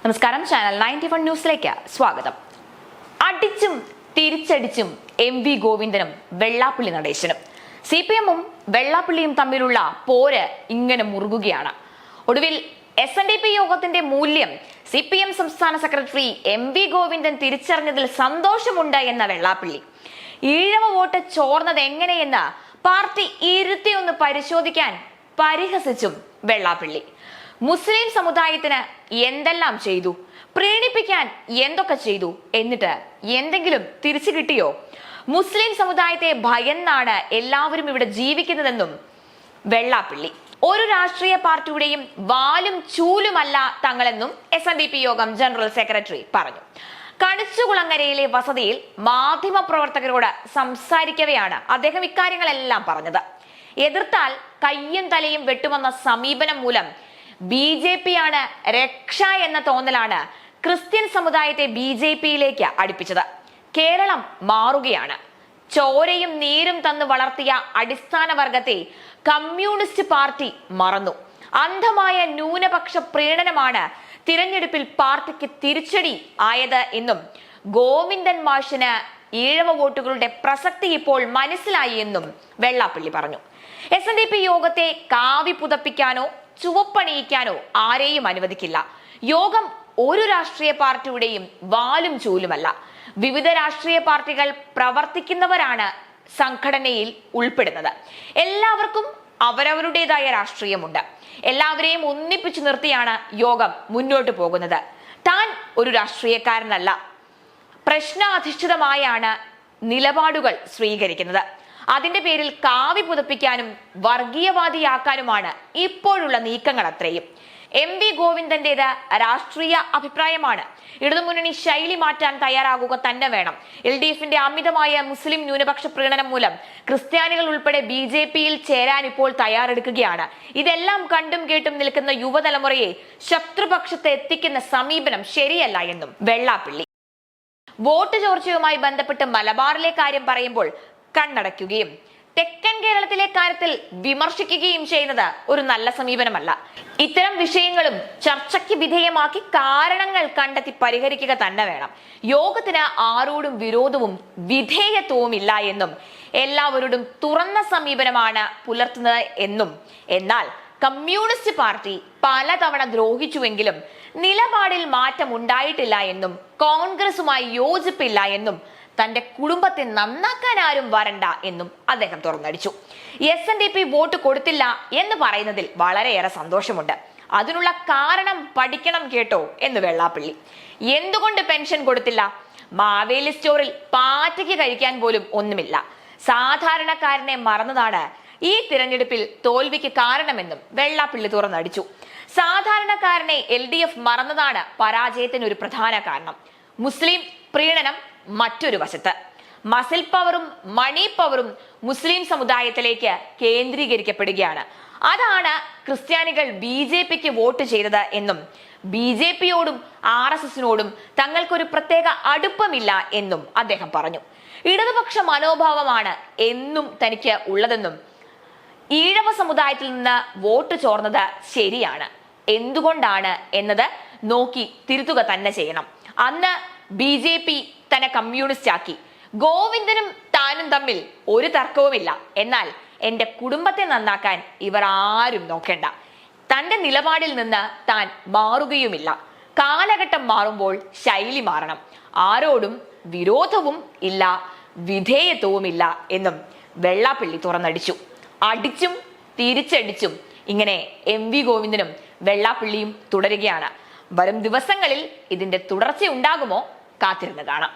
നമസ്കാരം, ചാനൽ 91 ന്യൂസിലേക്ക് സ്വാഗതം. അടിച്ചും തിരിച്ചടിച്ചും എം.വി. ഗോവിന്ദനും വെള്ളാപ്പള്ളി നടേശനും CPM-ഉം വെള്ളാപ്പള്ളിയും തമ്മിലുള്ള പോര് ഇങ്ങനെ മുറുകുകയാണ്. ഒടുവിൽ SNDP യോഗത്തിന്റെ മൂല്യം CPM സംസ്ഥാന സെക്രട്ടറി എം.വി. ഗോവിന്ദൻ തിരിച്ചറിഞ്ഞതിൽ സന്തോഷമുണ്ട് എന്ന വെള്ളാപ്പള്ളി, ഈഴവ വോട്ട് ചോർന്നത് എങ്ങനെയെന്ന് പാർട്ടി ഇരുത്തിയൊന്ന് പരിശോധിക്കാൻ പരിഹസിച്ചും വെള്ളാപ്പള്ളി. മുസ്ലിം സമുദായത്തിന് എന്തെല്ലാം ചെയ്തു, പ്രീണിപ്പിക്കാൻ എന്തൊക്കെ ചെയ്തു, എന്നിട്ട് എന്തെങ്കിലും തിരിച്ചു കിട്ടിയോ? മുസ്ലിം സമുദായത്തെ ഭയന്നാണ് എല്ലാവരും ഇവിടെ ജീവിക്കുന്നതെന്നും വെള്ളാപ്പള്ളി. ഒരു രാഷ്ട്രീയ പാർട്ടിയുടെയും വാലും ചൂലുമല്ല തങ്ങളെന്നും SNDP യോഗം ജനറൽ സെക്രട്ടറി പറഞ്ഞു. കണിച്ചുകുളങ്ങരയിലെ വസതിയിൽ മാധ്യമപ്രവർത്തകരോട് സംസാരിക്കവെയാണ് അദ്ദേഹം ഇക്കാര്യങ്ങളെല്ലാം പറഞ്ഞത്. എതിർത്താൽ കയ്യും തലയും വെട്ടുമെന്ന സമീപനം മൂലം BJP ആണ് രക്ഷ എന്ന തോന്നലാണ് ക്രിസ്ത്യൻ സമുദായത്തെ BJP-യിലേക്ക് അടുപ്പിച്ചത്. കേരളം മാറുകയാണ്. ചോരയും നീരും തന്നു വളർത്തിയ അടിസ്ഥാന വർഗത്തെ കമ്മ്യൂണിസ്റ്റ് പാർട്ടി മറന്നു. അന്ധമായ ന്യൂനപക്ഷ പ്രീണനമാണ് തിരഞ്ഞെടുപ്പിൽ പാർട്ടിക്ക് തിരിച്ചടി ആയത് എന്നും ഗോവിന്ദൻ മാഷിന് ഈഴവ വോട്ടുകളുടെ പ്രസക്തി ഇപ്പോൾ മനസ്സിലായി എന്നും വെള്ളാപ്പള്ളി പറഞ്ഞു. SNDP യോഗത്തെ കാവി പുതപ്പിക്കാനോ ചുവപ്പണിയിക്കാനോ ആരെയും അനുവദിക്കില്ല. യോഗം ഒരു രാഷ്ട്രീയ പാർട്ടിയുടെയും വാലും ചൂലുമല്ല. വിവിധ രാഷ്ട്രീയ പാർട്ടികൾ പ്രവർത്തിക്കുന്നവരാണ് സംഘടനയിൽ ഉൾപ്പെടുന്നത്. എല്ലാവർക്കും അവരവരുടേതായ രാഷ്ട്രീയമുണ്ട്. എല്ലാവരെയും ഒന്നിപ്പിച്ചു നിർത്തിയാണ് യോഗം മുന്നോട്ട് പോകുന്നത്. താൻ ഒരു രാഷ്ട്രീയക്കാരനല്ല, പ്രശ്നാധിഷ്ഠിതമായാണ് നിലപാടുകൾ സ്വീകരിക്കുന്നത്. അതിന്റെ പേരിൽ കാവി പുതപ്പിക്കാനും വർഗീയവാദിയാക്കാനുമാണ് ഇപ്പോഴുള്ള നീക്കങ്ങൾ അത്രയും. എം.വി. ഗോവിന്ദന്റേത് രാഷ്ട്രീയ അഭിപ്രായമാണ്. ഇടതുമുന്നണി ശൈലി മാറ്റാൻ തയ്യാറാകുക തന്നെ വേണം. LDF-ന്റെ അമിതമായ മുസ്ലിം ന്യൂനപക്ഷ പ്രീണനം മൂലം ക്രിസ്ത്യാനികൾ ഉൾപ്പെടെ BJP-യിൽ ചേരാൻ ഇപ്പോൾ തയ്യാറെടുക്കുകയാണ്. ഇതെല്ലാം കണ്ടും കേട്ടും നിൽക്കുന്ന യുവതലമുറയെ ശത്രുപക്ഷത്ത് എത്തിക്കുന്ന സമീപനം ശരിയല്ല എന്നും വെള്ളാപ്പള്ളി. വോട്ട് ചോർച്ചയുമായി ബന്ധപ്പെട്ട് മലബാറിലെ കാര്യം പറയുമ്പോൾ കണ്ണടയ്ക്കുകയും തെക്കൻ കേരളത്തിലെ കാര്യത്തിൽ വിമർശിക്കുകയും ചെയ്യുന്നത് ഒരു നല്ല സമീപനമല്ല. ഇത്തരം വിഷയങ്ങളും ചർച്ചയ്ക്ക് വിധേയമാക്കി കാരണങ്ങൾ കണ്ടെത്തി പരിഹരിക്കുക തന്നെ വേണം. യോഗത്തിന് ആരോടും വിരോധവും വിധേയത്വവും ഇല്ല എന്നും എല്ലാവരോടും തുറന്ന സമീപനമാണ് പുലർത്തുന്നത് എന്നും, എന്നാൽ കമ്മ്യൂണിസ്റ്റ് പാർട്ടി പലതവണ ദ്രോഹിച്ചുവെങ്കിലും നിലപാടിൽ മാറ്റം ഉണ്ടായിട്ടില്ല എന്നും കോൺഗ്രസുമായി യോജിപ്പില്ല എന്നും തന്റെ കുടുംബത്തെ നന്നാക്കാൻ ആരും വരണ്ട എന്നും അദ്ദേഹം തുറന്നടിച്ചു. SNDP വോട്ട് കൊടുത്തില്ല എന്ന് പറയുന്നതിൽ വളരെയേറെ സന്തോഷമുണ്ട്. അതിനുള്ള കാരണം പഠിക്കണം കേട്ടോ എന്ന് വെള്ളാപ്പള്ളി. എന്തുകൊണ്ട് പെൻഷൻ കൊടുത്തില്ല? മാവേലി സ്റ്റോറിൽ പാറ്റയ്ക്ക് കഴിക്കാൻ പോലും ഒന്നുമില്ല. സാധാരണക്കാരനെ മറന്നതാണ് ഈ തിരഞ്ഞെടുപ്പിൽ തോൽവിക്ക് കാരണമെന്നും വെള്ളാപ്പള്ളി തുറന്നടിച്ചു. സാധാരണക്കാരനെ LDF മറന്നതാണ് പരാജയത്തിന് ഒരു പ്രധാന കാരണം. മുസ്ലിം പ്രീണനം മറ്റൊരു വശത്ത്. മസിൽ പവറും മണി പവറും മുസ്ലിം സമുദായത്തിലേക്ക് കേന്ദ്രീകരിക്കപ്പെടുകയാണ്. അതാണ് ക്രിസ്ത്യാനികൾ BJP-ക്ക് വോട്ട് ചെയ്തത് എന്നും BJP-യോടും RSS-നോടും തങ്ങൾക്കൊരു പ്രത്യേക അടുപ്പമില്ല എന്നും അദ്ദേഹം പറഞ്ഞു. ഇടതുപക്ഷ മനോഭാവമാണ് എന്നും തനിക്ക് ഉള്ളതെന്നും ഈഴവ സമുദായത്തിൽ നിന്ന് വോട്ട് ചോർന്നത് ശരിയാണ്, എന്തുകൊണ്ടാണ് എന്നത് നോക്കി തിരുത്തുക തന്നെ ചെയ്യണം. അന്ന് BJP തന്നെ കമ്മ്യൂണിസ്റ്റ് ആക്കി. ഗോവിന്ദനും താനും തമ്മിൽ ഒരു തർക്കവുമില്ല. എന്നാൽ എന്റെ കുടുംബത്തെ നന്നാക്കാൻ ഇവർ ആരും നോക്കേണ്ട. തന്റെ നിലപാടിൽ നിന്ന് താൻ മാറുകയുമില്ല. കാലഘട്ടം മാറുമ്പോൾ ശൈലി മാറണം. ആരോടും വിരോധവും ഇല്ല, വിധേയത്വവുമില്ല എന്നും വെള്ളാപ്പള്ളി തുറന്നടിച്ചു. അടിച്ചും തിരിച്ചടിച്ചും ഇങ്ങനെ എം.വി. ഗോവിന്ദനും വെള്ളാപ്പള്ളിയും തുടരുകയാണ്. വരും ദിവസങ്ങളിൽ ഇതിന്റെ തുടർച്ച ഉണ്ടാകുമോ? കാത്തിരുന്ന് കാണാം.